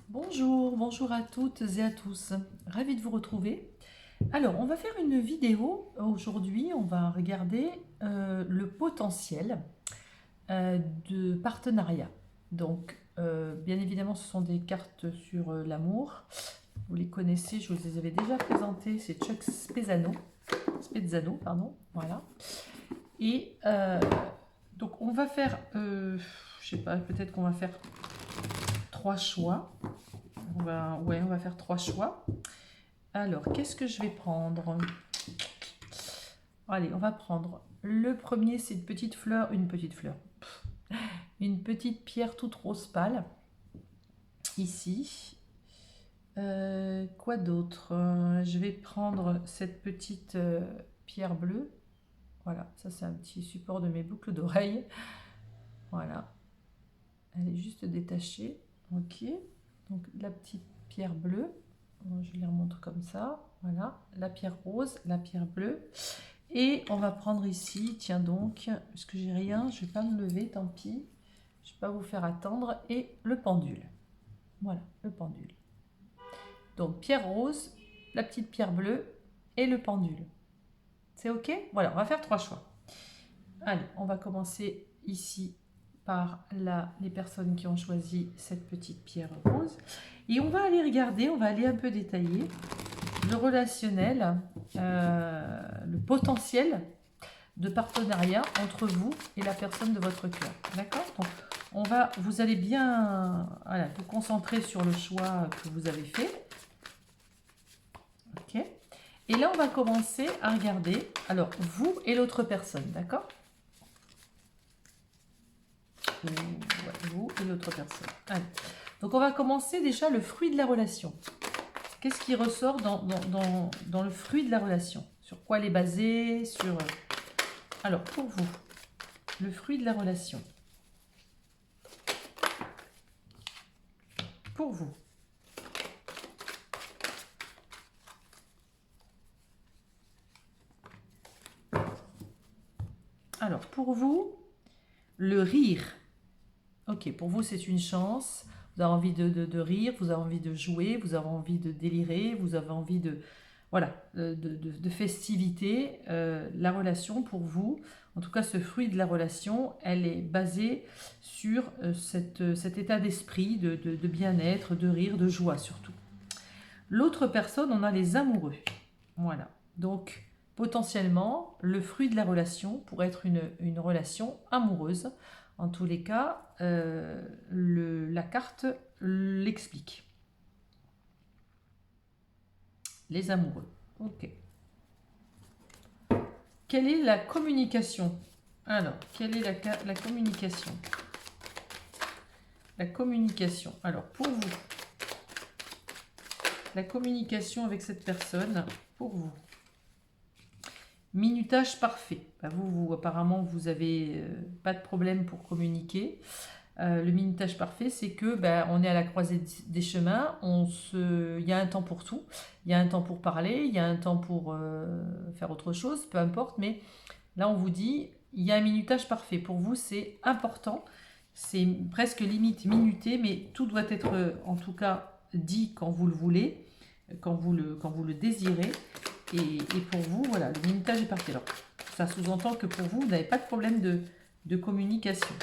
Bonjour, bonjour à toutes et à tous. Ravie de vous retrouver. Alors, on va faire une vidéo. Aujourd'hui, on va regarder le potentiel de partenariat. Donc, bien évidemment, ce sont des cartes sur l'amour. Vous les connaissez, je vous les avais déjà présentées. C'est Chuck Spezzano, pardon. Voilà. Et donc, on va faire, je sais pas, peut-être qu'on va faire 3 choix. On va faire 3 choix. Alors, qu'est-ce que je vais prendre? Allez, on va prendre le premier, c'est une petite pierre toute rose pâle, ici. Quoi d'autre? Je vais prendre cette petite pierre bleue. Voilà, ça c'est un petit support de mes boucles d'oreilles. Voilà, elle est juste détachée. Ok, donc la petite pierre bleue. Je les remonte comme ça. Voilà, la pierre rose, la pierre bleue. Et on va prendre ici, tiens donc, parce que j'ai rien, je ne vais pas me lever, tant pis. Je ne vais pas vous faire attendre. Et le pendule. Voilà, le pendule. Donc pierre rose, la petite pierre bleue et le pendule. C'est ok? Voilà, on va faire 3 choix. Allez, on va commencer ici par les personnes qui ont choisi cette petite pierre rose. Et on va aller regarder, on va aller un peu détailler le relationnel, le potentiel de partenariat entre vous et la personne de votre cœur. D'accord? Donc, vous allez bien vous concentrer sur le choix que vous avez fait. Ok? Et là, on va commencer à regarder, alors, vous et l'autre personne. D'accord? Vous et l'autre personne. Allez. Donc, on va commencer déjà le fruit de la relation. Qu'est-ce qui ressort dans le fruit de la relation? Sur quoi elle est basée? Alors, pour vous, le fruit de la relation. Pour vous. Alors, pour vous, le rire. Ok, pour vous, c'est une chance. Vous avez envie de rire, vous avez envie de jouer, vous avez envie de délirer, vous avez envie de festivité. La relation, pour vous, en tout cas, ce fruit de la relation, elle est basée sur cet état d'esprit, de bien-être, de rire, de joie surtout. L'autre personne, on a les amoureux. Voilà. Donc, potentiellement, le fruit de la relation pourrait être une relation amoureuse. En tous les cas, la carte l'explique. Les amoureux. Ok. Quelle est la communication? Alors, quelle est la communication? La communication. Alors, pour vous, la communication avec cette personne, pour vous. Minutage parfait. Ben vous, apparemment, vous n'avez pas de problème pour communiquer. Le minutage parfait, c'est que on est à la croisée des chemins. Il y a un temps pour tout. Il y a un temps pour parler, il y a un temps pour faire autre chose, peu importe. Mais là, on vous dit, il y a un minutage parfait. Pour vous, c'est important. C'est presque limite minuté, mais tout doit être, en tout cas, dit quand vous le voulez, quand vous le désirez. Et pour vous, voilà, le minutage est parfait. Alors, ça sous-entend que pour vous, vous n'avez pas de problème de communication.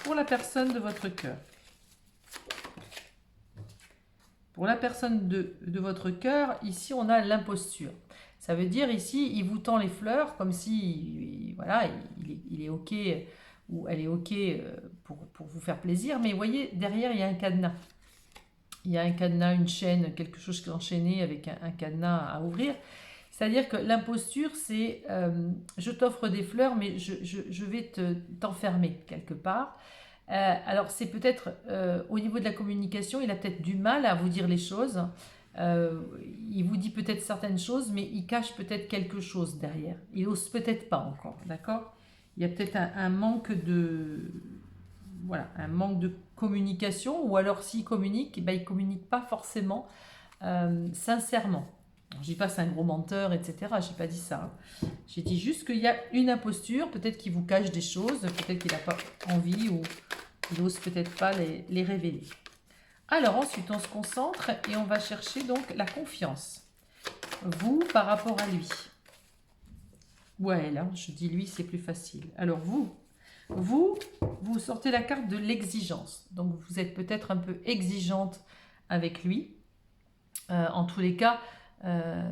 Pour la personne de votre cœur. Pour la personne de votre cœur, ici, on a l'imposture. Ça veut dire, ici, il vous tend les fleurs comme si, voilà, il est OK ou elle est OK pour vous faire plaisir. Mais vous voyez, derrière, il y a un cadenas. Il y a un cadenas, une chaîne, quelque chose qui est enchaîné avec un cadenas à ouvrir. C'est-à-dire que l'imposture, c'est je t'offre des fleurs, mais je vais t'enfermer quelque part. Alors, c'est peut-être au niveau de la communication, il a peut-être du mal à vous dire les choses. Il vous dit peut-être certaines choses, mais il cache peut-être quelque chose derrière. Il n'ose peut-être pas encore, d'accord? Il y a peut-être un manque de... Voilà, un manque de communication, ou alors s'il communique, il ne communique pas forcément sincèrement. Je ne dis pas que c'est un gros menteur, etc. Je n'ai pas dit ça. J'ai dit juste qu'il y a une imposture, peut-être qu'il vous cache des choses, peut-être qu'il n'a pas envie ou il n'ose peut-être pas les révéler. Alors ensuite, on se concentre et on va chercher donc la confiance. Vous par rapport à lui. Ouais, là, je dis lui, c'est plus facile. Alors vous sortez la carte de l'exigence. Donc vous êtes peut-être un peu exigeante avec lui. En tous les cas,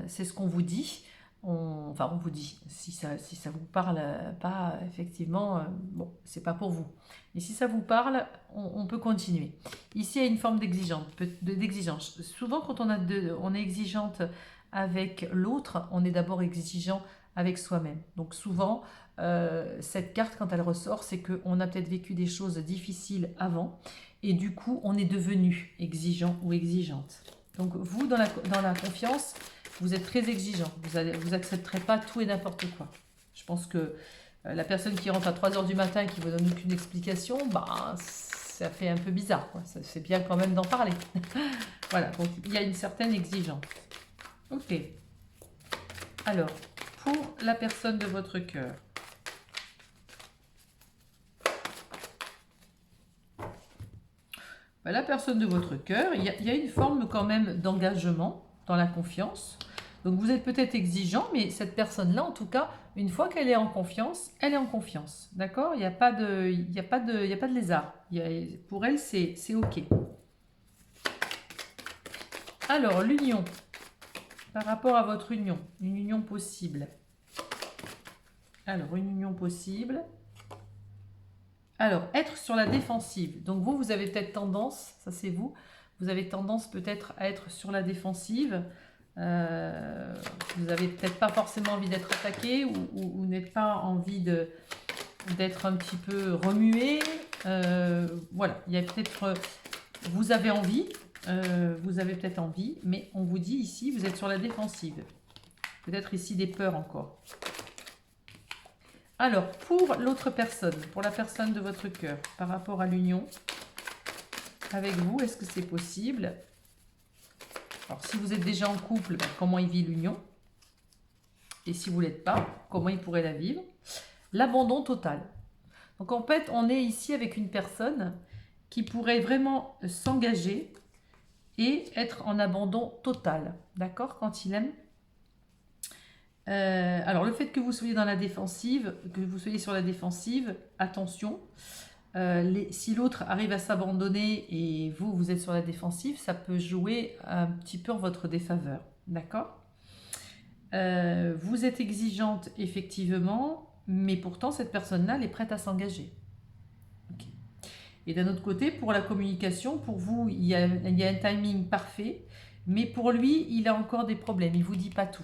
c'est ce qu'on vous dit. Enfin, on vous dit, si ça vous parle pas, effectivement, bon, c'est pas pour vous. Mais si ça vous parle, on peut continuer. Ici, il y a une forme d'exigence. Souvent, quand on est exigeante avec l'autre, on est d'abord exigeant avec soi-même. Donc souvent, cette carte, quand elle ressort, c'est qu'on a peut-être vécu des choses difficiles avant, et du coup, on est devenu exigeant ou exigeante. Donc vous, dans la confiance, vous êtes très exigeant. Vous n'accepterez pas tout et n'importe quoi. Je pense que la personne qui rentre à 3 heures du matin et qui ne vous donne aucune explication, bah, ça fait un peu bizarre. C'est bien quand même d'en parler. Voilà, donc il y a une certaine exigence. Ok. Alors, pour la personne de votre cœur, la personne de votre cœur, il y a une forme quand même d'engagement dans la confiance. Donc vous êtes peut-être exigeant, mais cette personne-là, en tout cas, une fois qu'elle est en confiance, elle est en confiance. D'accord? Il n'y a pas de lézard. Pour elle, c'est OK. Alors, l'union. Par rapport à votre union. Une union possible. Alors, une union possible. Alors, être sur la défensive. Donc vous avez peut-être tendance, ça c'est vous avez tendance peut-être à être sur la défensive. Vous n'avez peut-être pas forcément envie d'être attaqué ou n'êtes pas envie d'être un petit peu remué. Voilà, il y a peut-être... vous avez envie, vous avez peut-être envie, mais on vous dit ici, vous êtes sur la défensive. Peut-être ici des peurs encore. Alors, pour l'autre personne, pour la personne de votre cœur, par rapport à l'union avec vous, est-ce que c'est possible? Alors, si vous êtes déjà en couple, ben, comment il vit l'union? Et si vous ne l'êtes pas, comment il pourrait la vivre? L'abandon total. Donc, en fait, on est ici avec une personne qui pourrait vraiment s'engager et être en abandon total, d'accord, quand il aime. Alors, le fait que vous soyez dans la défensive, que vous soyez sur la défensive, attention, si l'autre arrive à s'abandonner et vous êtes sur la défensive, ça peut jouer un petit peu en votre défaveur, d'accord? Vous êtes exigeante, effectivement, mais pourtant, cette personne-là, elle est prête à s'engager. Okay. Et d'un autre côté, pour la communication, pour vous, il y a un timing parfait, mais pour lui, il a encore des problèmes, il ne vous dit pas tout.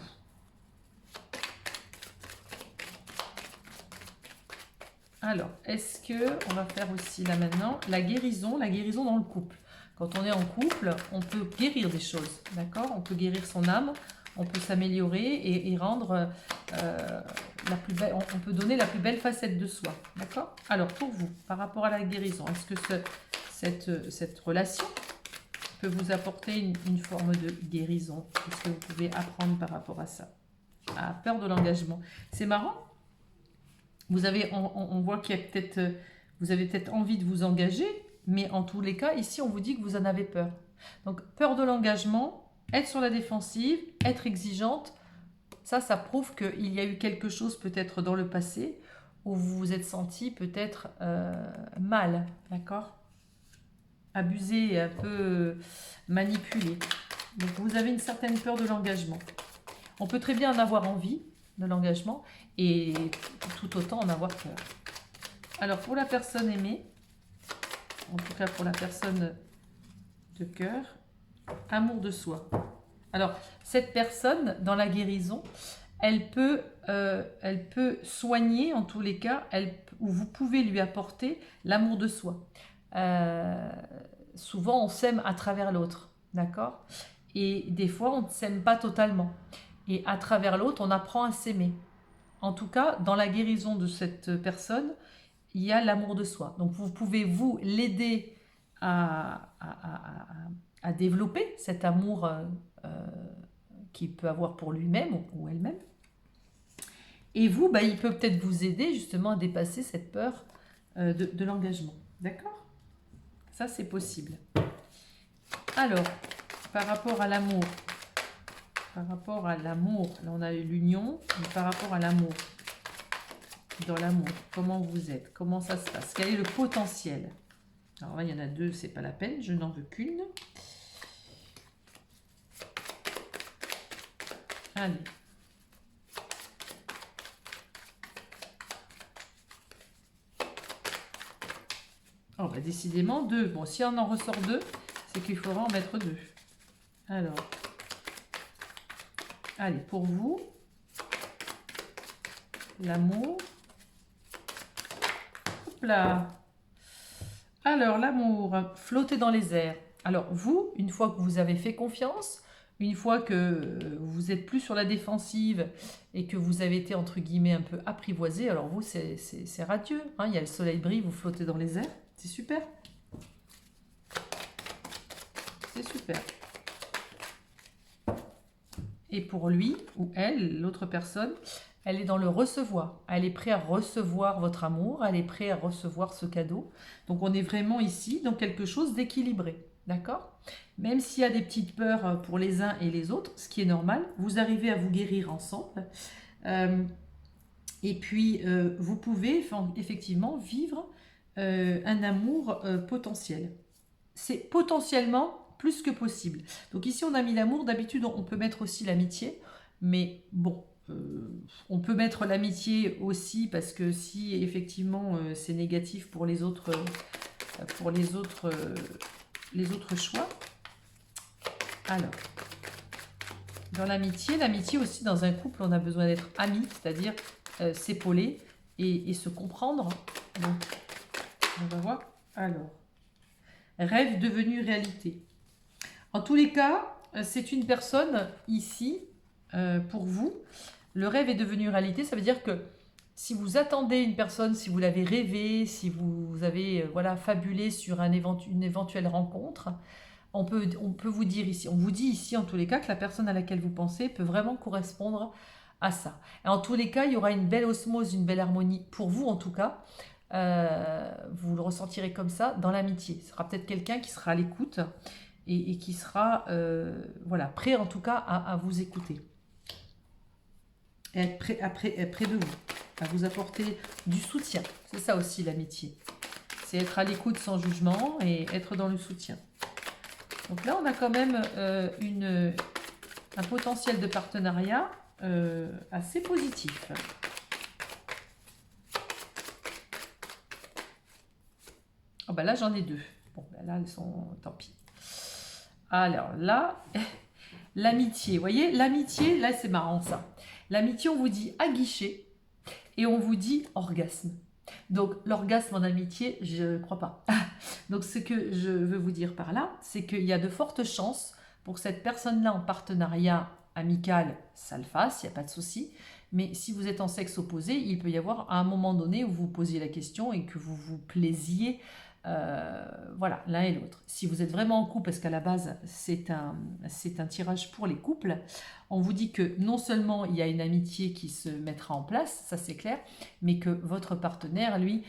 Alors, est-ce que on va faire aussi là maintenant la guérison dans le couple. Quand on est en couple, on peut guérir des choses, d'accord? On peut guérir son âme, on peut s'améliorer et rendre la plus belle. On peut donner la plus belle facette de soi, d'accord? Alors pour vous, par rapport à la guérison, est-ce que cette relation peut vous apporter une forme de guérison? Qu'est-ce que vous pouvez apprendre par rapport à ça? Ah, peur de l'engagement. C'est marrant. On voit qu'il y a peut-être, vous avez peut-être envie de vous engager, mais en tous les cas, ici, on vous dit que vous en avez peur. Donc, peur de l'engagement, être sur la défensive, être exigeante, ça prouve qu'il y a eu quelque chose peut-être dans le passé où vous vous êtes senti peut-être mal, d'accord? Abusé, un peu manipulé. Donc, vous avez une certaine peur de l'engagement. On peut très bien en avoir envie de l'engagement et tout autant en avoir peur. Alors pour la personne aimée, en tout cas pour la personne de cœur, amour de soi. Alors cette personne dans la guérison, elle peut soigner en tous les cas, ou vous pouvez lui apporter l'amour de soi. Souvent on s'aime à travers l'autre, d'accord? Et des fois on ne s'aime pas totalement. Et à travers l'autre, on apprend à s'aimer. En tout cas, dans la guérison de cette personne, il y a l'amour de soi. Donc, vous pouvez l'aider à développer cet amour qu'il peut avoir pour lui-même ou elle-même. Et vous, il peut peut-être vous aider justement à dépasser cette peur de l'engagement. D'accord? Ça, c'est possible. Alors, par rapport à l'amour, là on a eu l'union, mais par rapport à l'amour, dans l'amour, comment vous êtes, comment ça se passe, quel est le potentiel? Alors là, il y en a deux, c'est pas la peine, je n'en veux qu'une. Allez. Oh, bah décidément, deux. Bon, si on en ressort deux, c'est qu'il faudra en mettre deux. Alors, allez, pour vous, l'amour. Hop là. Alors, l'amour, flotter dans les airs. Alors, vous, une fois que vous avez fait confiance, une fois que vous êtes plus sur la défensive et que vous avez été, entre guillemets, un peu apprivoisé, alors vous, c'est radieux. Hein, il y a le soleil brille, vous flottez dans les airs. C'est super. C'est super. Et pour lui ou elle, l'autre personne, elle est dans le recevoir. Elle est prête à recevoir votre amour, elle est prête à recevoir ce cadeau. Donc on est vraiment ici dans quelque chose d'équilibré. D'accord? Même s'il y a des petites peurs pour les uns et les autres, ce qui est normal, vous arrivez à vous guérir ensemble. Et puis, vous pouvez effectivement vivre un amour potentiel. C'est potentiellement plus que possible. Donc ici, on a mis l'amour. D'habitude, on peut mettre aussi l'amitié. Mais bon, on peut mettre l'amitié aussi parce que si effectivement c'est négatif pour les autres choix. Alors, dans l'amitié aussi, dans un couple, on a besoin d'être amis, c'est-à-dire s'épauler et se comprendre. Donc, on va voir. Alors, rêve devenu réalité. En tous les cas, c'est une personne ici, pour vous. Le rêve est devenu réalité, ça veut dire que si vous attendez une personne, si vous l'avez rêvé, si vous avez voilà, fabulé sur une éventuelle rencontre, on peut vous dire ici, on vous dit ici en tous les cas que la personne à laquelle vous pensez peut vraiment correspondre à ça. Et en tous les cas, il y aura une belle osmose, une belle harmonie, pour vous en tout cas. Vous le ressentirez comme ça dans l'amitié. Ce sera peut-être quelqu'un qui sera à l'écoute et qui sera voilà, prêt en tout cas à vous écouter. Et être près de vous, à vous apporter du soutien. C'est ça aussi l'amitié. C'est être à l'écoute sans jugement et être dans le soutien. Donc là, on a quand même un potentiel de partenariat assez positif. Oh ben là, j'en ai deux. Bon, ben là, elles sont... Tant pis. Alors là, l'amitié. Vous voyez, l'amitié, là, c'est marrant ça. L'amitié, on vous dit aguicher et on vous dit orgasme. Donc, l'orgasme en amitié, je ne crois pas. Donc, ce que je veux vous dire par là, c'est qu'il y a de fortes chances pour que cette personne-là en partenariat amical, ça le fasse, il n'y a pas de souci. Mais si vous êtes en sexe opposé, il peut y avoir un moment donné où vous vous posiez la question et que vous vous plaisiez voilà, l'un et l'autre. Si vous êtes vraiment en couple, parce qu'à la base, c'est un tirage pour les couples, on vous dit que non seulement il y a une amitié qui se mettra en place, ça c'est clair, mais que votre partenaire, lui,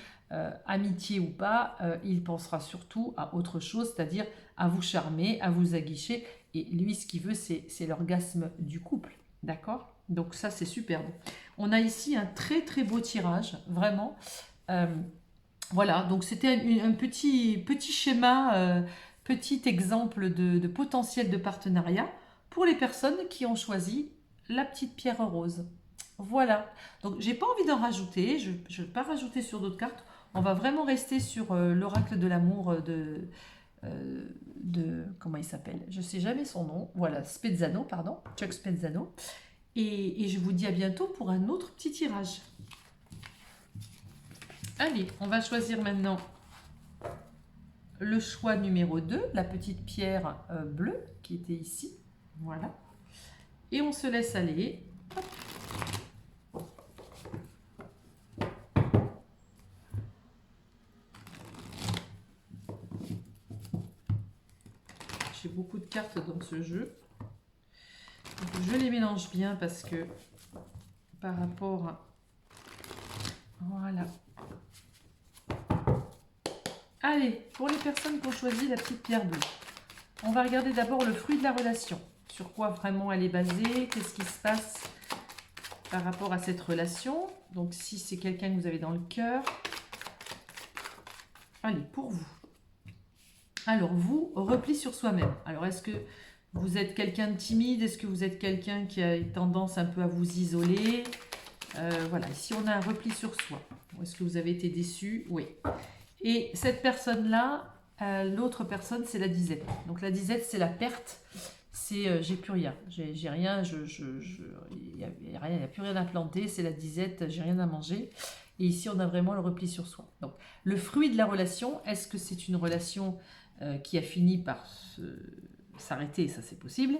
amitié ou pas, il pensera surtout à autre chose, c'est-à-dire à vous charmer, à vous aguicher, et lui, ce qu'il veut, c'est l'orgasme du couple, d'accord? Donc ça, c'est superbe. On a ici un très très beau tirage, vraiment. Voilà, donc c'était un petit schéma, petit exemple de potentiel de partenariat pour les personnes qui ont choisi la petite pierre rose. Voilà, donc j'ai pas envie d'en rajouter, je ne vais pas rajouter sur d'autres cartes. On va vraiment rester sur l'oracle de l'amour comment il s'appelle? Je sais jamais son nom. Voilà, Spezzano, pardon, Chuck Spezzano. Et je vous dis à bientôt pour un autre petit tirage. Allez, on va choisir maintenant le choix numéro 2, la petite pierre bleue qui était ici. Voilà. Et on se laisse aller. Hop. J'ai beaucoup de cartes dans ce jeu. Donc, je les mélange bien parce que par rapport à... Voilà. Allez, pour les personnes qui ont choisi la petite pierre bleue. On va regarder d'abord le fruit de la relation. Sur quoi vraiment elle est basée, qu'est-ce qui se passe par rapport à cette relation. Donc si c'est quelqu'un que vous avez dans le cœur. Allez, pour vous. Alors vous, repli sur soi-même. Alors est-ce que vous êtes quelqu'un de timide? Est-ce que vous êtes quelqu'un qui a tendance un peu à vous isoler? Voilà, ici on a un repli sur soi. Est-ce que vous avez été déçu? Oui. Et cette personne-là, l'autre personne, c'est la disette. Donc la disette, c'est la perte. C'est j'ai plus rien. J'ai rien, il n'y a rien, il n'y a plus rien à planter. C'est la disette, j'ai rien à manger. Et ici, on a vraiment le repli sur soi. Donc le fruit de la relation, est-ce que c'est une relation qui a fini par s'arrêter? Ça, c'est possible.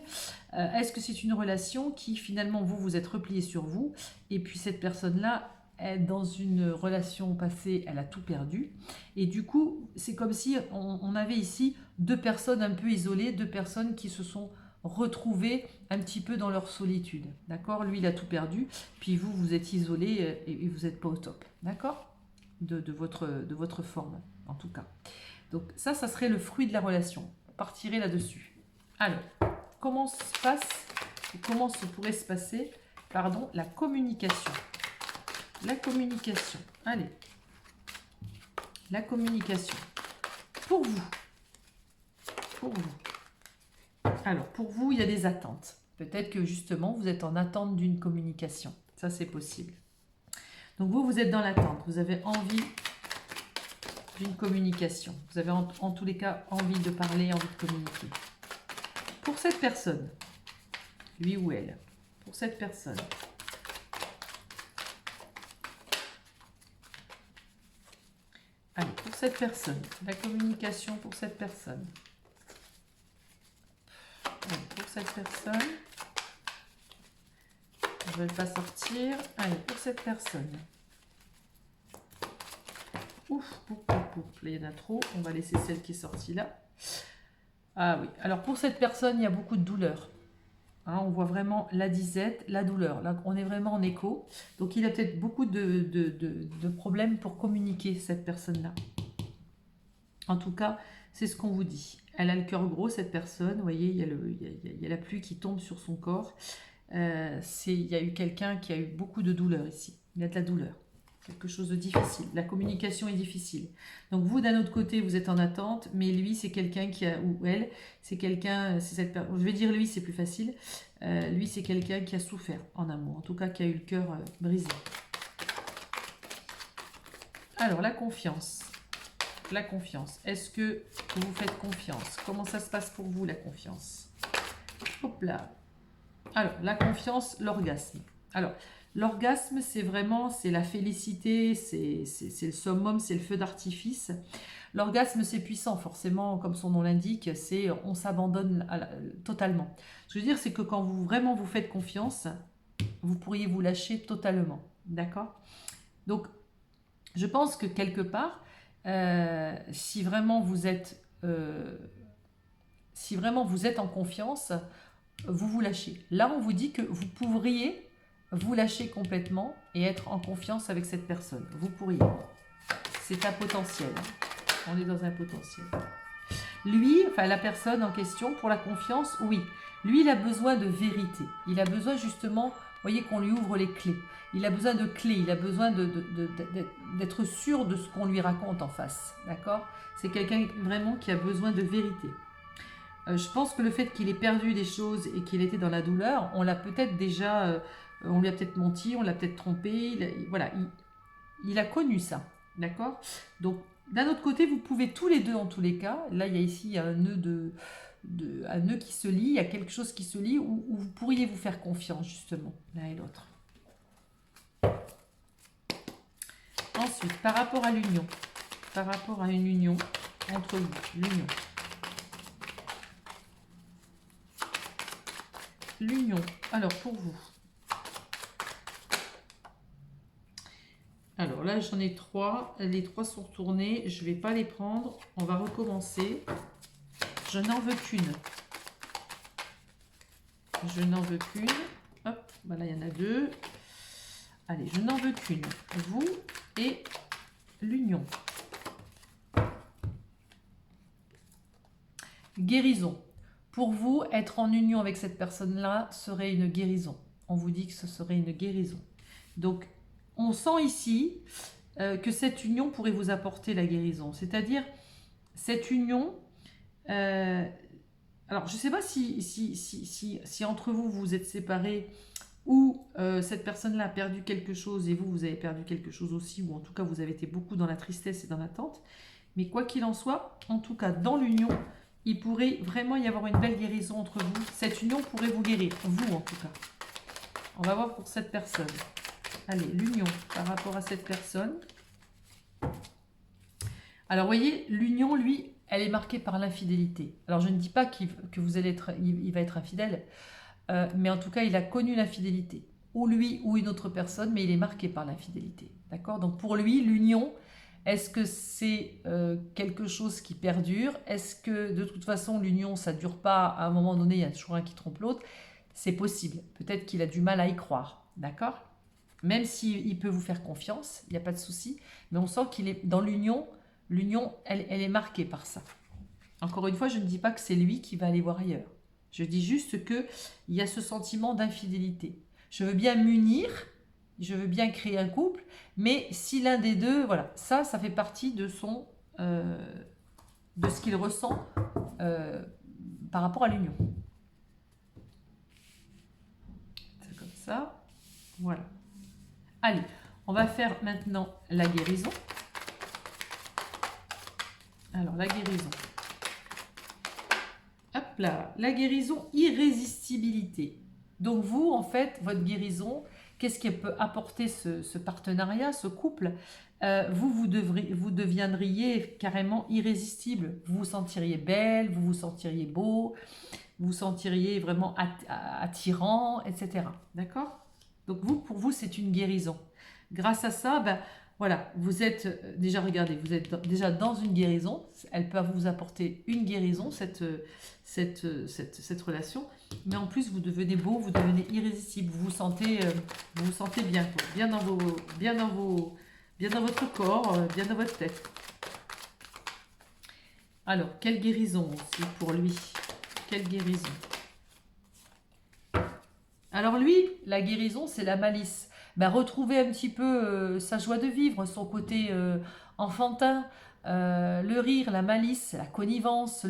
Est-ce que c'est une relation qui, finalement, vous êtes replié sur vous, et puis cette personne-là, dans une relation passée, elle a tout perdu. Et du coup, c'est comme si on avait ici deux personnes un peu isolées, deux personnes qui se sont retrouvées un petit peu dans leur solitude. D'accord? Lui, il a tout perdu, puis vous, vous êtes isolé et vous n'êtes pas au top. D'accord? De votre forme, en tout cas. Donc ça serait le fruit de la relation. On partirait là-dessus. Alors, comment se pourrait se passer, pardon, la communication? La communication. Allez. La communication. Pour vous. Pour vous. Alors, pour vous, il y a des attentes. Peut-être que justement, vous êtes en attente d'une communication. Ça, c'est possible. Donc, vous êtes dans l'attente. Vous avez envie d'une communication. Vous avez en tous les cas envie de parler, envie de communiquer. Pour cette personne, lui ou elle, pour cette personne, allez, pour cette personne, la communication pour cette personne. Allez, pour cette personne, je ne vais pas sortir. Allez, pour cette personne. Ouf, là, il y en a trop. On va laisser celle qui est sortie là. Ah oui, alors pour cette personne, il y a beaucoup de douleur. Hein, on voit vraiment la disette, la douleur. Là, on est vraiment en écho. Donc, il a peut-être beaucoup de problèmes pour communiquer, cette personne-là. En tout cas, c'est ce qu'on vous dit. Elle a le cœur gros, cette personne. Vous voyez, il y a la pluie qui tombe sur son corps. Il y a eu quelqu'un qui a eu beaucoup de douleur ici. Il y a de la douleur. Quelque chose de difficile. La communication est difficile. Donc vous, d'un autre côté, vous êtes en attente, mais lui, c'est quelqu'un qui a, ou elle, c'est quelqu'un, je vais dire lui, c'est plus facile. Lui, c'est quelqu'un qui a souffert en amour, en tout cas qui a eu le cœur brisé. Alors, la confiance. La confiance. Est-ce que vous faites confiance? Comment ça se passe pour vous, la confiance? Hop là. Alors, la confiance, l'orgasme. Alors, l'orgasme, c'est vraiment, c'est la félicité, c'est le summum, c'est le feu d'artifice. L'orgasme, c'est puissant, forcément, comme son nom l'indique, c'est on s'abandonne totalement. Ce que je veux dire, c'est que quand vous vraiment vous faites confiance, vous pourriez vous lâcher totalement. D'accord? Donc, je pense que quelque part, si vraiment vous êtes en confiance, vous vous lâchez. Là, on vous dit que vous pourriez vous lâcher complètement et être en confiance avec cette personne. Vous pourriez. C'est un potentiel. On est dans un potentiel. Lui, enfin la personne en question, pour la confiance, oui. Lui, il a besoin de vérité. Il a besoin justement, vous voyez, qu'on lui ouvre les clés. Il a besoin de clés. Il a besoin d'être sûr de ce qu'on lui raconte en face. D'accord? C'est quelqu'un vraiment qui a besoin de vérité. Je pense que le fait qu'il ait perdu des choses et qu'il était dans la douleur, on l'a peut-être déjà, on lui a peut-être menti, on l'a peut-être trompé. Voilà, il a connu ça, d'accord? Donc, d'un autre côté, vous pouvez tous les deux, en tous les cas, là, il y a un nœud un nœud qui se lie, il y a quelque chose qui se lie où vous pourriez vous faire confiance, justement, l'un et l'autre. Ensuite, par rapport à l'union, par rapport à une union entre vous, l'union. L'union, alors pour vous. Alors là, j'en ai 3. Les 3 sont retournés. Je ne vais pas les prendre. On va recommencer. Je n'en veux qu'une. Je n'en veux qu'une. Hop, voilà, il y en a 2. Allez, je n'en veux qu'une. Vous et l'union. Guérison. Pour vous, être en union avec cette personne-là serait une guérison. On vous dit que ce serait une guérison. Donc, on sent ici que cette union pourrait vous apporter la guérison. C'est-à-dire, cette union... alors, je ne sais pas si entre vous, vous êtes séparés ou cette personne-là a perdu quelque chose et vous, vous avez perdu quelque chose aussi, ou en tout cas, vous avez été beaucoup dans la tristesse et dans l'attente. Mais quoi qu'il en soit, en tout cas, dans l'union, il pourrait vraiment y avoir une belle guérison entre vous. Cette union pourrait vous guérir, vous en tout cas. On va voir pour cette personne. Allez, l'union par rapport à cette personne. Alors, vous voyez, l'union, lui, elle est marquée par l'infidélité. Alors, je ne dis pas que vous allez être, il va être infidèle, mais en tout cas, il a connu l'infidélité. Ou lui, ou une autre personne, mais il est marqué par l'infidélité. D'accord? Donc, pour lui, l'union, est-ce que c'est quelque chose qui perdure? Est-ce que, de toute façon, l'union, ça ne dure pas, à un moment donné, il y a toujours un qui trompe l'autre? C'est possible. Peut-être qu'il a du mal à y croire. D'accord? Même s'il peut vous faire confiance, il n'y a pas de souci. Mais on sent qu'il est dans l'union. L'union, elle est marquée par ça. Encore une fois, je ne dis pas que c'est lui qui va aller voir ailleurs. Je dis juste qu'il y a ce sentiment d'infidélité. Je veux bien m'unir, je veux bien créer un couple, mais si l'un des deux, voilà, ça fait partie de de ce qu'il ressent par rapport à l'union. C'est comme ça. Voilà. Allez, on va faire maintenant la guérison. Alors, la guérison. Hop là, la guérison, irrésistibilité. Donc vous, en fait, votre guérison, qu'est-ce qu'elle peut apporter ce partenariat, ce couple? Vous deviendriez carrément irrésistible. Vous vous sentiriez belle, vous vous sentiriez beau, vous vous sentiriez vraiment attirant, etc. D'accord? Donc vous, pour vous, c'est une guérison. Grâce à ça, ben, voilà, vous êtes déjà, regardez, vous êtes déjà dans une guérison. Elle peut vous apporter une guérison, cette relation. Mais en plus, vous devenez beau, vous devenez irrésistible. Vous vous sentez bien, quoi. Bien dans votre corps, bien dans votre tête. Alors, quelle guérison aussi pour lui? Quelle guérison? Alors lui, la guérison, c'est la malice. Ben, retrouver un petit peu sa joie de vivre, son côté enfantin, le rire, la malice, la connivence,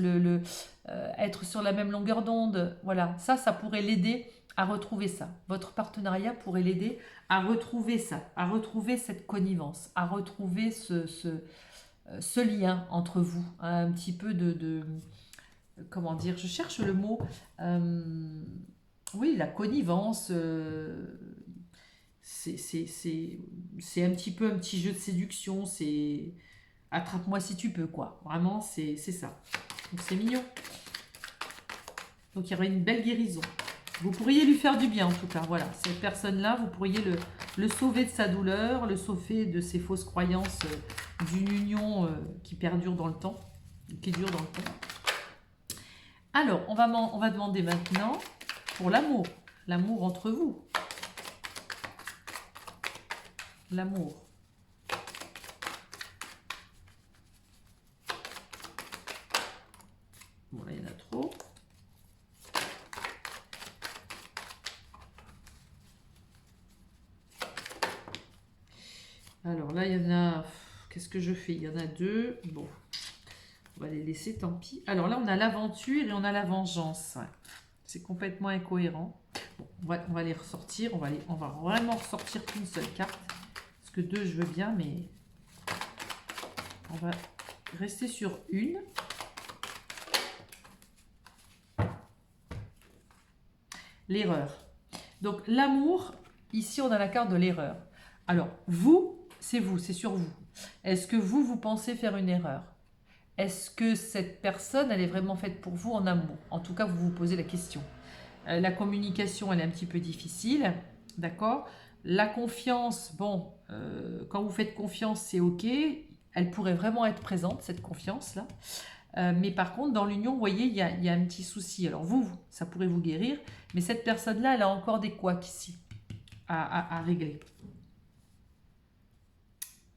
être sur la même longueur d'onde. Voilà, ça pourrait l'aider à retrouver ça. Votre partenariat pourrait l'aider à retrouver ça, à retrouver cette connivence, à retrouver ce lien entre vous, hein, un petit peu comment dire, je cherche le mot, oui, la connivence, c'est un petit peu un petit jeu de séduction, c'est attrape-moi si tu peux, quoi. Vraiment, c'est ça. Donc c'est mignon. Donc il y aurait une belle guérison. Vous pourriez lui faire du bien en tout cas, voilà. Cette personne-là, vous pourriez le sauver de sa douleur, le sauver de ses fausses croyances d'une union qui perdure dans le temps, qui dure dans le temps. Alors, on va demander maintenant pour l'amour. L'amour entre vous. L'amour. Bon, là, il y en a trop. Alors là, il y en a... Qu'est-ce que je fais? Il y en a deux. Bon, on va les laisser, tant pis. Alors là, on a l'aventure et on a la vengeance. Ouais. C'est complètement incohérent. Bon, on va les ressortir. On va vraiment ressortir qu'une seule carte. Parce que deux, je veux bien, mais... On va rester sur une. L'erreur. Donc l'amour, ici on a la carte de l'erreur. Alors vous, c'est sur vous. Est-ce que vous pensez faire une erreur? Est-ce que cette personne, elle est vraiment faite pour vous en amour? En tout cas, vous vous posez la question. La communication, elle est un petit peu difficile, d'accord? La confiance, bon, quand vous faites confiance, c'est ok. Elle pourrait vraiment être présente, cette confiance-là. Mais par contre, dans l'union, vous voyez, il y a un petit souci. Alors vous, ça pourrait vous guérir, mais cette personne-là, elle a encore des couacs ici à régler.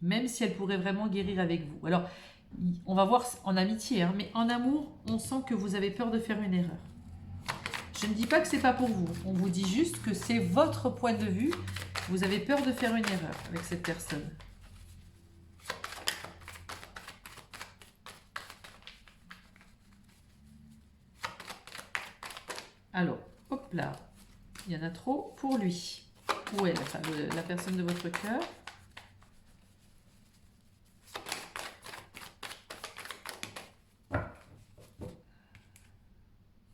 Même si elle pourrait vraiment guérir avec vous. Alors, on va voir en amitié, hein, mais en amour, on sent que vous avez peur de faire une erreur. Je ne dis pas que c'est pas pour vous. On vous dit juste que c'est votre point de vue. Vous avez peur de faire une erreur avec cette personne. Alors, hop là. Il y en a trop pour lui. Où est la personne de votre cœur?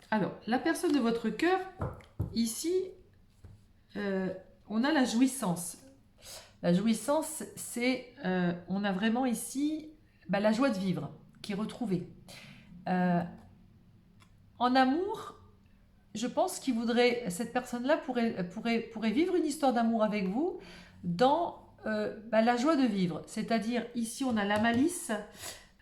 Alors, la personne de votre cœur, ici, on a la jouissance. La jouissance, c'est, on a vraiment ici la joie de vivre qui est retrouvée. En amour, je pense qu'il voudrait, cette personne-là pourrait vivre une histoire d'amour avec vous dans la joie de vivre. C'est-à-dire, ici, on a la malice,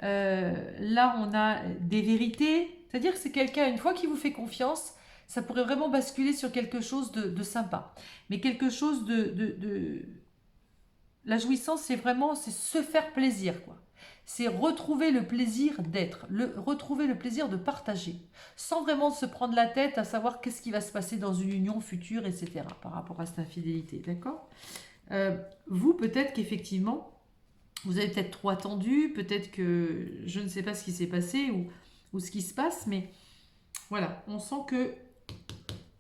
là, on a des vérités. C'est-à-dire que c'est quelqu'un, une fois qui vous fait confiance, ça pourrait vraiment basculer sur quelque chose de sympa. Mais quelque chose La jouissance, c'est vraiment se faire plaisir, quoi. C'est retrouver le plaisir d'être, retrouver le plaisir de partager, sans vraiment se prendre la tête à savoir qu'est-ce qui va se passer dans une union future, etc. par rapport à cette infidélité, d'accord? Vous, peut-être qu'effectivement, vous avez peut-être trop attendu, peut-être que je ne sais pas ce qui s'est passé ou ce qui se passe, mais voilà, on sent que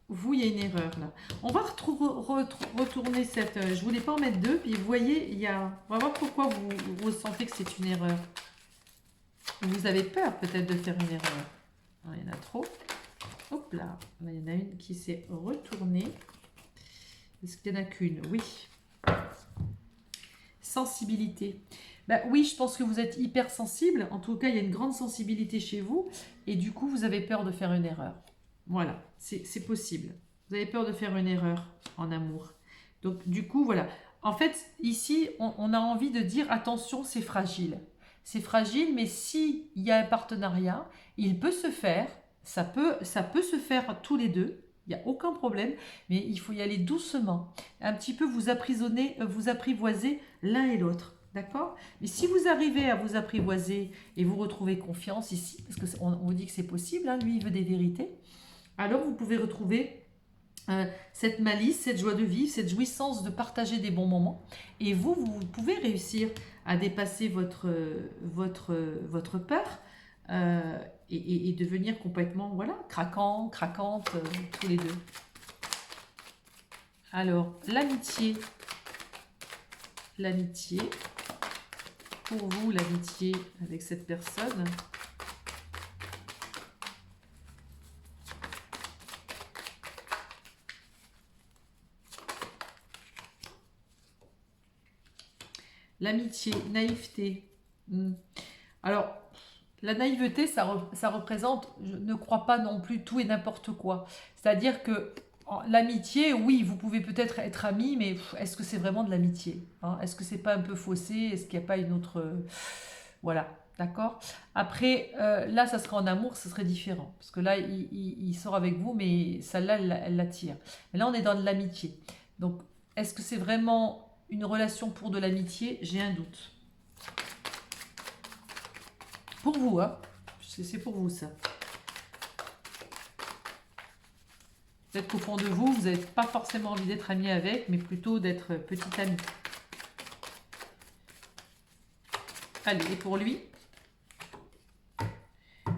vous, il y a une erreur là. On va retourner cette... je voulais pas en mettre deux, puis vous voyez, il y a... On va voir pourquoi vous sentez que c'est une erreur. Vous avez peur peut-être de faire une erreur. Alors, il y en a trop. Hop là. Là, il y en a une qui s'est retournée. Est-ce qu'il n'y en a qu'une? Oui. Sensibilité. Oui, je pense que vous êtes hyper sensible. En tout cas, il y a une grande sensibilité chez vous. Et du coup, vous avez peur de faire une erreur. Voilà, c'est possible. Vous avez peur de faire une erreur en amour. Donc, du coup, voilà. En fait, ici, on a envie de dire, attention, c'est fragile. C'est fragile, mais s'il y a un partenariat, il peut se faire. Ça peut se faire tous les deux. Il n'y a aucun problème, mais il faut y aller doucement. Un petit peu vous apprivoiser l'un et l'autre. D'accord? Mais si vous arrivez à vous apprivoiser et vous retrouvez confiance ici, parce qu'on vous dit que c'est possible, hein, lui il veut des vérités, alors vous pouvez retrouver cette malice, cette joie de vivre, cette jouissance de partager des bons moments. Et vous pouvez réussir à dépasser votre peur et devenir complètement, voilà, craquante, tous les deux. Alors, l'amitié. L'amitié. Pour vous, l'amitié avec cette personne. L'amitié, naïveté. Alors, la naïveté, ça représente, je ne crois pas non plus tout et n'importe quoi. C'est-à-dire que l'amitié, oui, vous pouvez peut-être être amis, mais est-ce que c'est vraiment de l'amitié, hein? Est-ce que c'est pas un peu faussé? Est-ce qu'il n'y a pas une autre... voilà, d'accord? Après, là, ça serait en amour, ce serait différent. Parce que là, il sort avec vous, mais celle-là, elle l'attire. Mais là, on est dans de l'amitié. Donc, est-ce que c'est vraiment une relation pour de l'amitié? J'ai un doute. Pour vous, hein? C'est pour vous, ça. Peut-être qu'au fond de vous, vous n'avez pas forcément envie d'être ami avec, mais plutôt d'être petit ami. Allez, et pour lui?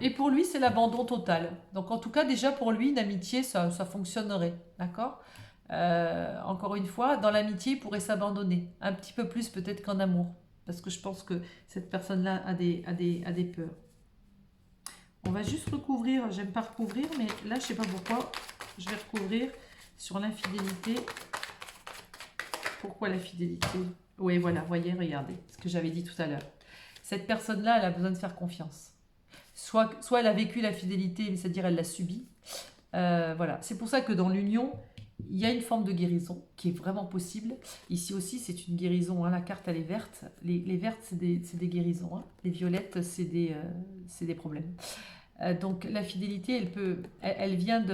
Et pour lui, c'est l'abandon total. Donc, en tout cas, déjà, pour lui, une amitié, ça fonctionnerait. D'accord? Encore une fois, dans l'amitié, il pourrait s'abandonner. Un petit peu plus peut-être qu'en amour. Parce que je pense que cette personne-là a des peurs. On va juste recouvrir. J'aime pas recouvrir, mais là, je sais pas pourquoi. Je vais recouvrir sur l'infidélité. Pourquoi la fidélité? Oui, voilà, voyez, regardez ce que j'avais dit tout à l'heure. Cette personne-là, elle a besoin de faire confiance. Soit elle a vécu la fidélité, c'est-à-dire elle l'a subie. Voilà, c'est pour ça que dans l'union, il y a une forme de guérison qui est vraiment possible. Ici aussi, c'est une guérison. Hein. La carte, elle est verte. Les vertes, c'est des guérisons. Hein. Les violettes, c'est des problèmes. Donc la fidélité, elle vient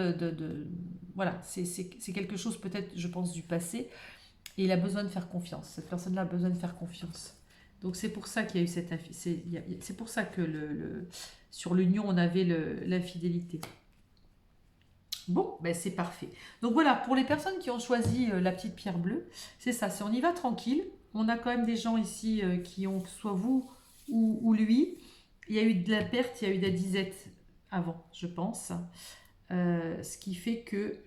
voilà, c'est quelque chose peut-être, je pense, du passé. Et il a besoin de faire confiance. Cette personne-là a besoin de faire confiance. Donc c'est pour ça qu'il y a eu c'est pour ça que sur l'union, on avait l'infidélité. Bon, ben c'est parfait. Donc voilà, pour les personnes qui ont choisi la petite pierre bleue, c'est ça, on y va tranquille. On a quand même des gens ici qui ont, soit vous ou lui. Il y a eu de la perte, il y a eu de la disette avant, je pense. Ce qui fait que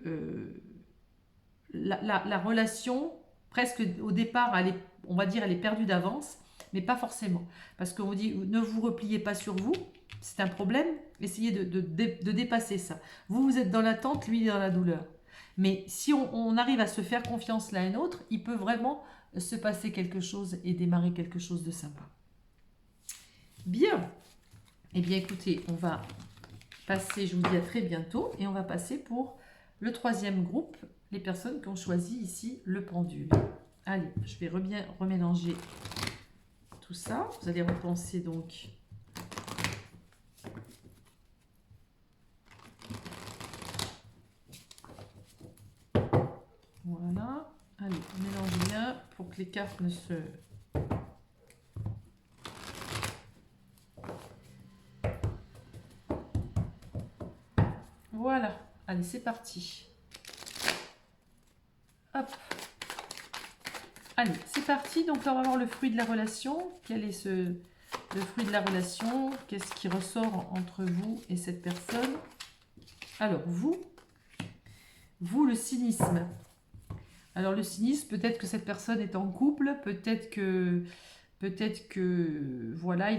la relation, presque au départ, on va dire, elle est perdue d'avance, mais pas forcément. Parce qu'on vous dit, ne vous repliez pas sur vous, c'est un problème, essayez de dépasser ça. Vous êtes dans l'attente, lui, il est dans la douleur. Mais si on arrive à se faire confiance l'un et l'autre, il peut vraiment se passer quelque chose et démarrer quelque chose de sympa. Bien. Eh bien, écoutez, on va passer, je vous dis à très bientôt, et on va passer pour le troisième groupe, les personnes qui ont choisi ici le pendule. Allez, je vais bien remélanger tout ça. Vous allez repenser donc voilà. Allez, on mélange bien pour que les cartes ne se... Voilà. Allez, c'est parti. Hop. Allez, c'est parti. Donc là, on va voir le fruit de la relation. Quel est le fruit de la relation? Qu'est-ce qui ressort entre vous et cette personne? Alors, vous, le cynisme. Alors, le cynisme, peut-être que cette personne est en couple, peut-être que voilà,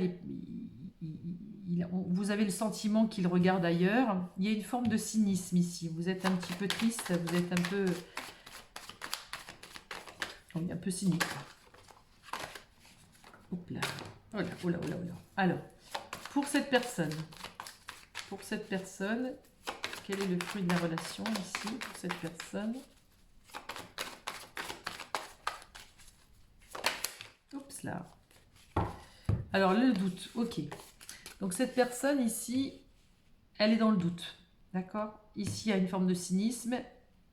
vous avez le sentiment qu'il regarde ailleurs. Il y a une forme de cynisme ici. Vous êtes un petit peu triste, vous êtes un peu... un peu cynique. Hop là. Oh là, oh là, oh là, oh là. Alors, pour cette personne, quel est le fruit de la relation ici pour cette personne? Oups là. Alors, le doute, ok. Donc, cette personne ici, elle est dans le doute. D'accord? Ici, il y a une forme de cynisme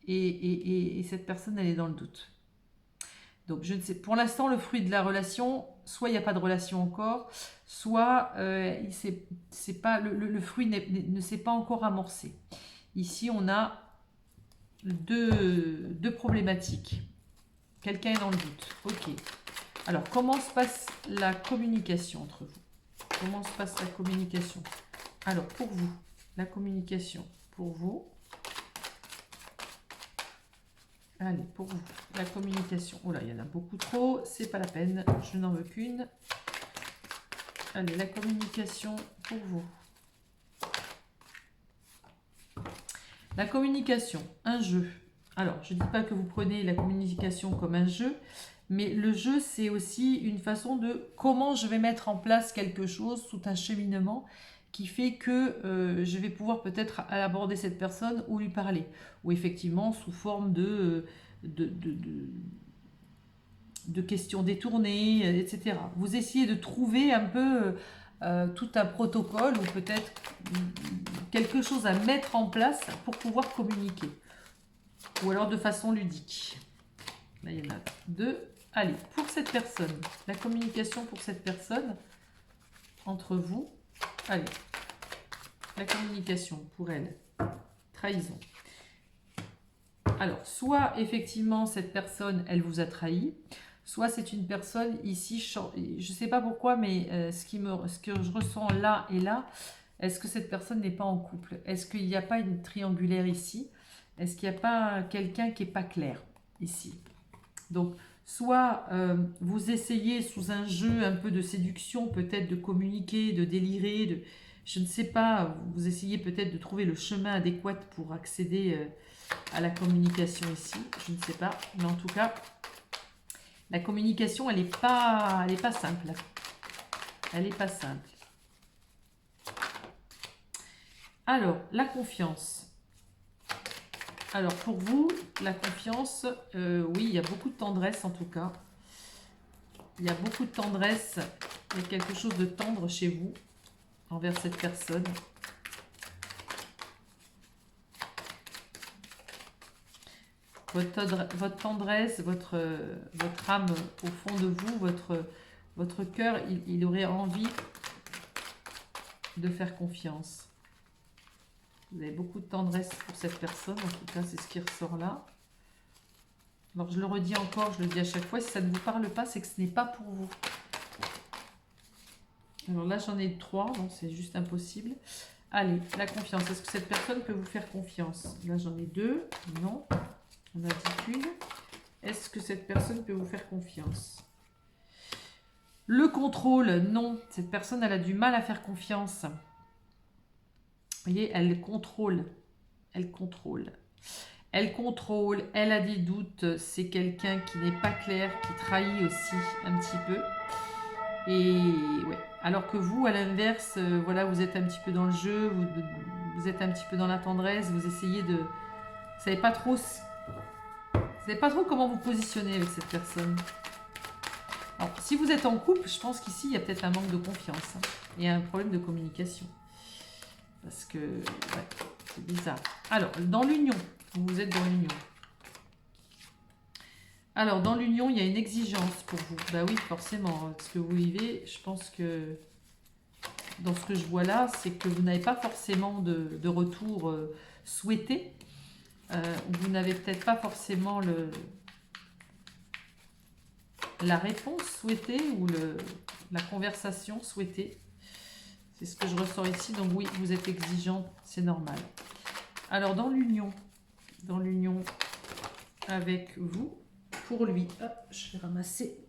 et cette personne, elle est dans le doute. Donc, je ne sais, pour l'instant, le fruit de la relation, soit il n'y a pas de relation encore, soit c'est pas, le fruit ne s'est pas encore amorcé. Ici, on a deux problématiques. Quelqu'un est dans le doute. Ok. Alors, comment se passe la communication entre vous? Comment se passe la communication? Alors, pour vous, la communication, pour vous. Allez, pour vous, la communication. Oh là, il y en a beaucoup trop, c'est pas la peine, je n'en veux qu'une. Allez, la communication pour vous. La communication, un jeu. Alors, je ne dis pas que vous prenez la communication comme un jeu, mais le jeu, c'est aussi une façon de comment je vais mettre en place quelque chose, tout un cheminement qui fait que je vais pouvoir peut-être aborder cette personne ou lui parler. Ou effectivement, sous forme de questions détournées, etc. Vous essayez de trouver un peu tout un protocole ou peut-être quelque chose à mettre en place pour pouvoir communiquer. Ou alors de façon ludique. Là, il y en a deux. Allez, pour cette personne, la communication pour cette personne, entre vous, allez, la communication pour elle, trahison. Alors, soit effectivement, cette personne, elle vous a trahi, soit c'est une personne ici, je ne sais pas pourquoi, mais ce que je ressens là et là, est-ce que cette personne n'est pas en couple? Est-ce qu'il n'y a pas une triangulaire ici? Est-ce qu'il n'y a pas quelqu'un qui n'est pas clair ici? Donc, soit vous essayez sous un jeu un peu de séduction, peut-être de communiquer, de délirer, je ne sais pas, vous essayez peut-être de trouver le chemin adéquat pour accéder à la communication ici, je ne sais pas, mais en tout cas, la communication, elle n'est pas simple. Elle n'est pas simple. Alors, la confiance. Alors, pour vous, la confiance, oui, il y a beaucoup de tendresse en tout cas. Il y a beaucoup de tendresse, il y a quelque chose de tendre chez vous envers cette personne. Votre tendresse, votre âme au fond de vous, votre cœur, il aurait envie de faire confiance. Vous avez beaucoup de tendresse pour cette personne, en tout cas, c'est ce qui ressort là. Alors, je le redis encore, je le dis à chaque fois, si ça ne vous parle pas, c'est que ce n'est pas pour vous. Alors là, j'en ai 3, donc c'est juste impossible. Allez, la confiance. Est-ce que cette personne peut vous faire confiance? Là, j'en ai 2. Non. On a dit qu'une. Est-ce que cette personne peut vous faire confiance? Le contrôle, non. Cette personne, elle a du mal à faire confiance. Vous voyez, elle contrôle. Elle contrôle. Elle contrôle, elle a des doutes. C'est quelqu'un qui n'est pas clair, qui trahit aussi un petit peu. Et ouais. Alors que vous, à l'inverse, voilà, vous êtes un petit peu dans le jeu, vous êtes un petit peu dans la tendresse, vous essayez de... Vous savez pas trop comment vous positionner avec cette personne. Alors, si vous êtes en couple, je pense qu'ici, il y a peut-être un manque de confiance. Hein, et un problème de communication. Parce que, ouais, c'est bizarre. Alors, dans l'union, vous êtes dans l'union. Alors, dans l'union, il y a une exigence pour vous. Bah oui, forcément. Ce que vous vivez, je pense que, dans ce que je vois là, c'est que vous n'avez pas forcément de retour souhaité. Vous n'avez peut-être pas forcément la réponse souhaitée ou la conversation souhaitée. C'est ce que je ressens ici. Donc oui, vous êtes exigeant, c'est normal. Alors dans l'union avec vous, pour lui, hop, je vais ramasser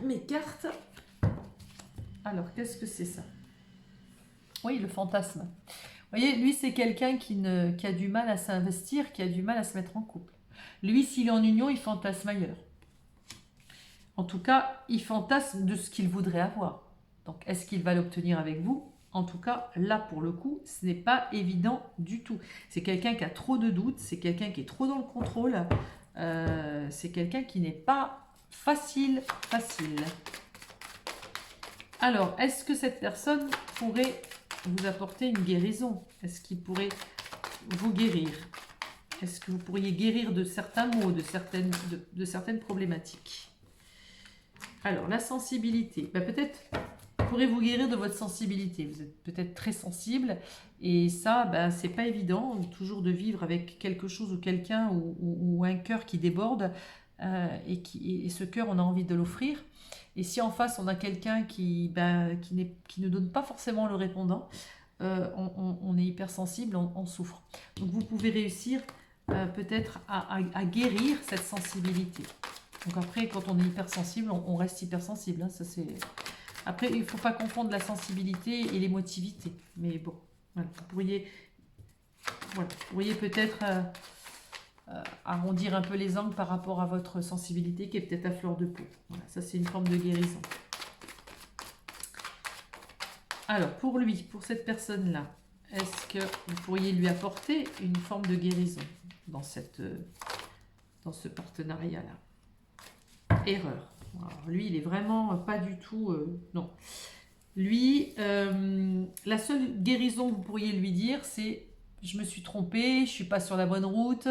mes cartes. Alors, qu'est-ce que c'est ça? Oui, le fantasme. Vous voyez, lui, c'est quelqu'un qui a du mal à s'investir, qui a du mal à se mettre en couple. Lui, s'il est en union, il fantasme ailleurs. En tout cas, il fantasme de ce qu'il voudrait avoir. Donc, est-ce qu'il va l'obtenir avec vous? En tout cas, là, pour le coup, ce n'est pas évident du tout. C'est quelqu'un qui a trop de doutes, c'est quelqu'un qui est trop dans le contrôle, c'est quelqu'un qui n'est pas facile. Alors, est-ce que cette personne pourrait vous apporter une guérison? Est-ce qu'il pourrait vous guérir? Est-ce que vous pourriez guérir de certains maux, de certaines problématiques? Alors, la sensibilité. Ben, peut-être pourrez-vous guérir de votre sensibilité. Vous êtes peut-être très sensible. Et ça, ben, c'est pas évident toujours de vivre avec quelque chose ou quelqu'un ou un cœur qui déborde. Et ce cœur, on a envie de l'offrir. Et si en face, on a quelqu'un qui ne donne pas forcément le répondant, on est hypersensible, on souffre. Donc vous pouvez réussir peut-être à guérir cette sensibilité. Donc après, quand on est hypersensible, on reste hypersensible. Hein, ça c'est... Après, il ne faut pas confondre la sensibilité et l'émotivité. Mais bon, voilà, vous pourriez peut-être arrondir un peu les angles par rapport à votre sensibilité qui est peut-être à fleur de peau. Voilà, ça c'est une forme de guérison. Alors, pour lui, pour cette personne-là, est-ce que vous pourriez lui apporter une forme de guérison dans ce partenariat-là? Erreur. Alors, lui, il est vraiment pas du tout... non. Lui, la seule guérison que vous pourriez lui dire, c'est « je me suis trompée, je suis pas sur la bonne route,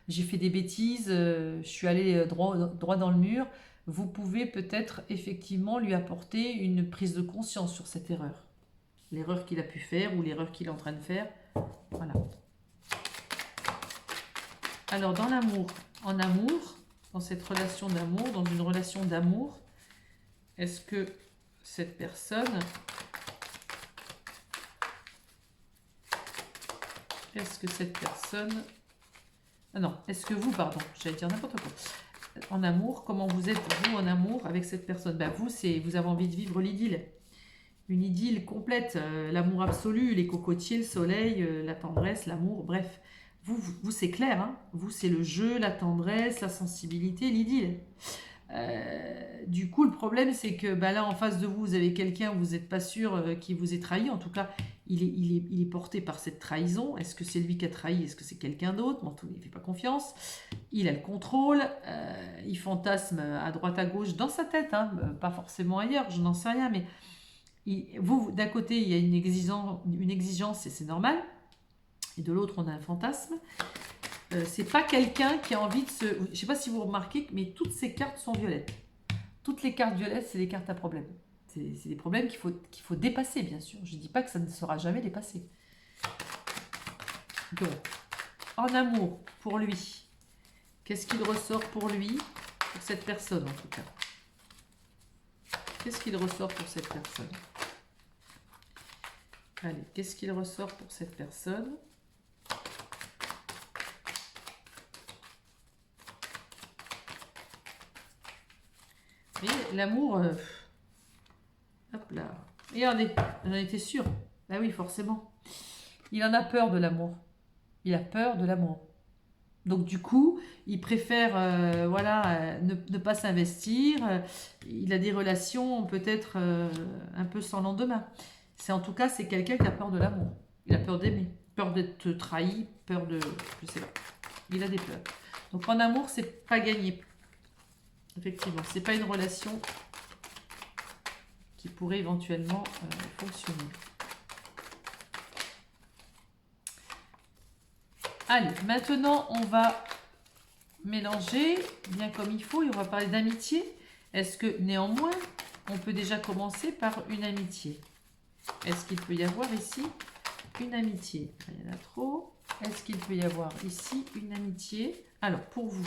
j'ai fait des bêtises, je suis allée droit dans le mur ». Vous pouvez peut-être effectivement lui apporter une prise de conscience sur cette erreur. L'erreur qu'il a pu faire ou l'erreur qu'il est en train de faire. Voilà. Alors, dans l'amour, en amour, dans cette relation d'amour, dans une relation d'amour, est-ce que cette personne... Ah non, est-ce que vous, pardon, j'allais dire n'importe quoi. En amour, comment vous êtes, vous, en amour avec cette personne? Ben, vous avez envie de vivre l'idylle. Une idylle complète, l'amour absolu, les cocotiers, le soleil, la tendresse, l'amour, bref. Vous c'est clair, hein, vous, c'est le jeu, la tendresse, la sensibilité, l'idylle. Du coup, le problème, c'est que là, en face de vous, vous avez quelqu'un, vous n'êtes pas sûr qui vous ait trahi. En tout cas, il est porté par cette trahison. Est-ce que c'est lui qui a trahi? Est-ce que c'est quelqu'un d'autre? Bon, il ne fait pas confiance. Il a le contrôle. Il fantasme à droite, à gauche, dans sa tête, hein, pas forcément ailleurs, je n'en sais rien. Mais vous, d'un côté, il y a une exigence et c'est normal. Et de l'autre, on a un fantasme. C'est pas quelqu'un qui a envie de se... Je sais pas si vous remarquez, mais toutes ces cartes sont violettes. Toutes les cartes violettes, c'est des cartes à problème. C'est des problèmes qu'il faut dépasser, bien sûr. Je dis pas que ça ne sera jamais dépassé. Donc, en amour, pour lui, qu'est-ce qu'il ressort pour lui, pour cette personne en tout cas? Qu'est-ce qu'il ressort pour cette personne? Allez, qu'est-ce qu'il ressort pour cette personne? Et l'amour, hop là. Regardez, j'en étais sûre. Ah oui, forcément. Il en a peur de l'amour. Il a peur de l'amour. Donc du coup, il préfère voilà, ne pas s'investir. Il a des relations peut-être un peu sans lendemain. En tout cas, c'est quelqu'un qui a peur de l'amour. Il a peur d'aimer, peur d'être trahi, peur de... Je sais pas. Il a des peurs. Donc en amour, c'est pas gagné. Effectivement, c'est pas une relation qui pourrait éventuellement fonctionner. Allez, maintenant, on va mélanger bien comme il faut et on va parler d'amitié. Est-ce que néanmoins, on peut déjà commencer par une amitié? Est-ce qu'il peut y avoir ici une amitié? Il y en a trop. Est-ce qu'il peut y avoir ici une amitié? Alors, pour vous,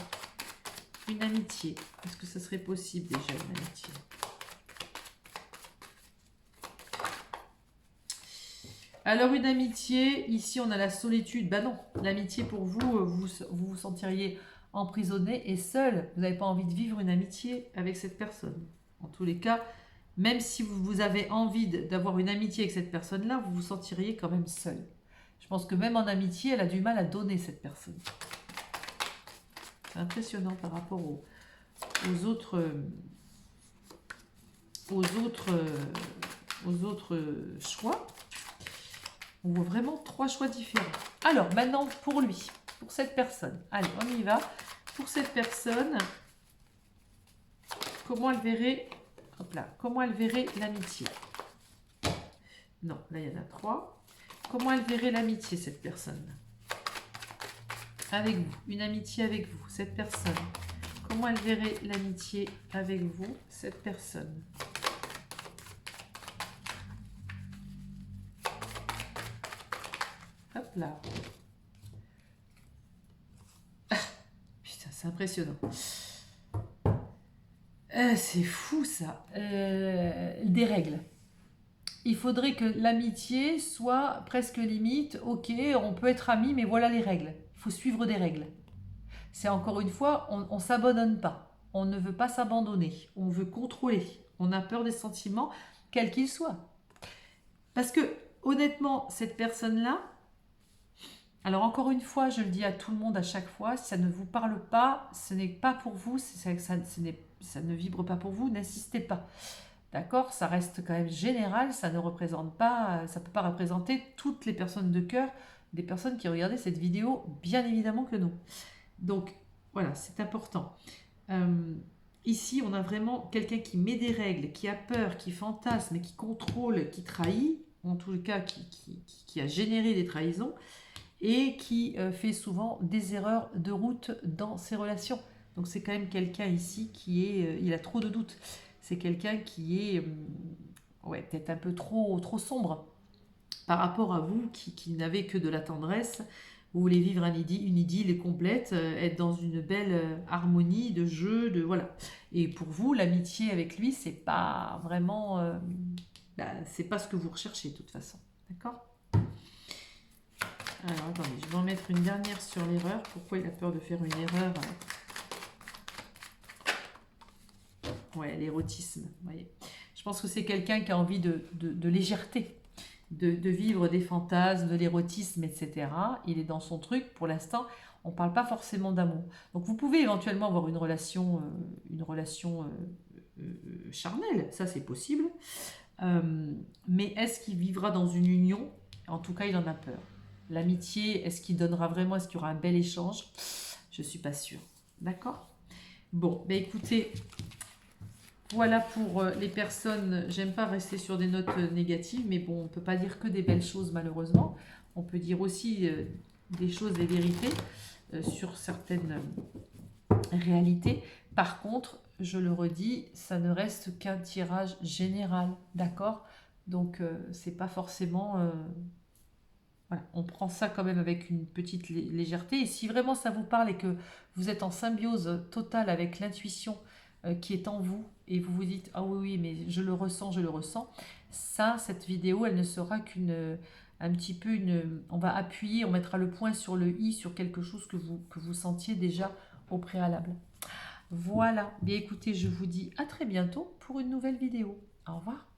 une amitié. Est-ce que ce serait possible déjà une amitié? Alors une amitié, ici on a la solitude. Ben non, l'amitié pour vous, vous vous sentiriez emprisonné et seul. Vous n'avez pas envie de vivre une amitié avec cette personne. En tous les cas, même si vous avez envie d'avoir une amitié avec cette personne-là, vous vous sentiriez quand même seul. Je pense que même en amitié, elle a du mal à donner cette personne. C'est impressionnant par rapport aux autres choix. On voit vraiment 3 choix différents. Alors, maintenant, pour lui, pour cette personne. Allez, on y va. Pour cette personne, comment elle verrait, hop là, comment elle verrait l'amitié? Non, là, il y en a 3. Comment elle verrait l'amitié, cette personne? Avec vous, une amitié avec vous, cette personne. Comment elle verrait l'amitié avec vous, cette personne? Hop là. Ah, putain, c'est impressionnant. C'est fou ça. Des règles. Il faudrait que l'amitié soit presque limite. Ok, on peut être amis, mais voilà les règles. Il faut suivre des règles. C'est encore une fois, on ne s'abandonne pas. On ne veut pas s'abandonner. On veut contrôler. On a peur des sentiments, quels qu'ils soient. Parce que, honnêtement, cette personne-là, alors encore une fois, je le dis à tout le monde à chaque fois, si ça ne vous parle pas, ce n'est pas pour vous, ça ne vibre pas pour vous, n'insistez pas. D'accord? Ça reste quand même général, ça ne représente pas, ça ne peut pas représenter toutes les personnes de cœur, des personnes qui regardaient cette vidéo, bien évidemment que non. Donc voilà, c'est important. Ici, on a vraiment quelqu'un qui met des règles, qui a peur, qui fantasme, qui contrôle, qui trahit, en tout cas qui a généré des trahisons, et qui fait souvent des erreurs de route dans ses relations. Donc c'est quand même quelqu'un ici qui est... il a trop de doutes. C'est quelqu'un qui est ouais, peut-être un peu trop sombre par rapport à vous qui n'avez que de la tendresse. Vous voulez vivre une idylle complète, être dans une belle harmonie de jeu, de voilà. Et pour vous, l'amitié avec lui, c'est pas vraiment... c'est pas ce que vous recherchez de toute façon. D'accord ? Alors attendez, je vais en mettre une dernière sur l'erreur. Pourquoi il a peur de faire une erreur? Ouais, l'érotisme, vous voyez. Je pense que c'est quelqu'un qui a envie de légèreté, de vivre des fantasmes, de l'érotisme, etc. Il est dans son truc. Pour l'instant, on ne parle pas forcément d'amour. Donc vous pouvez éventuellement avoir une relation charnelle, ça c'est possible. Mais est-ce qu'il vivra dans une union? En tout cas, il en a peur. L'amitié, est-ce qu'il donnera vraiment? Est-ce qu'il y aura un bel échange? Je ne suis pas sûre. D'accord? Bon, ben écoutez, voilà pour les personnes. J'aime pas rester sur des notes négatives, mais bon, on ne peut pas dire que des belles choses malheureusement. On peut dire aussi des choses, des vérités sur certaines réalités. Par contre, je le redis, ça ne reste qu'un tirage général, d'accord? Donc, c'est pas forcément Voilà, on prend ça quand même avec une petite légèreté. Et si vraiment ça vous parle et que vous êtes en symbiose totale avec l'intuition qui est en vous, et vous vous dites, ah oui, oui, mais je le ressens, ça, cette vidéo, elle ne sera un petit peu on va appuyer, on mettra le point sur le i sur quelque chose que vous sentiez déjà au préalable. Voilà, bien écoutez, je vous dis à très bientôt pour une nouvelle vidéo. Au revoir.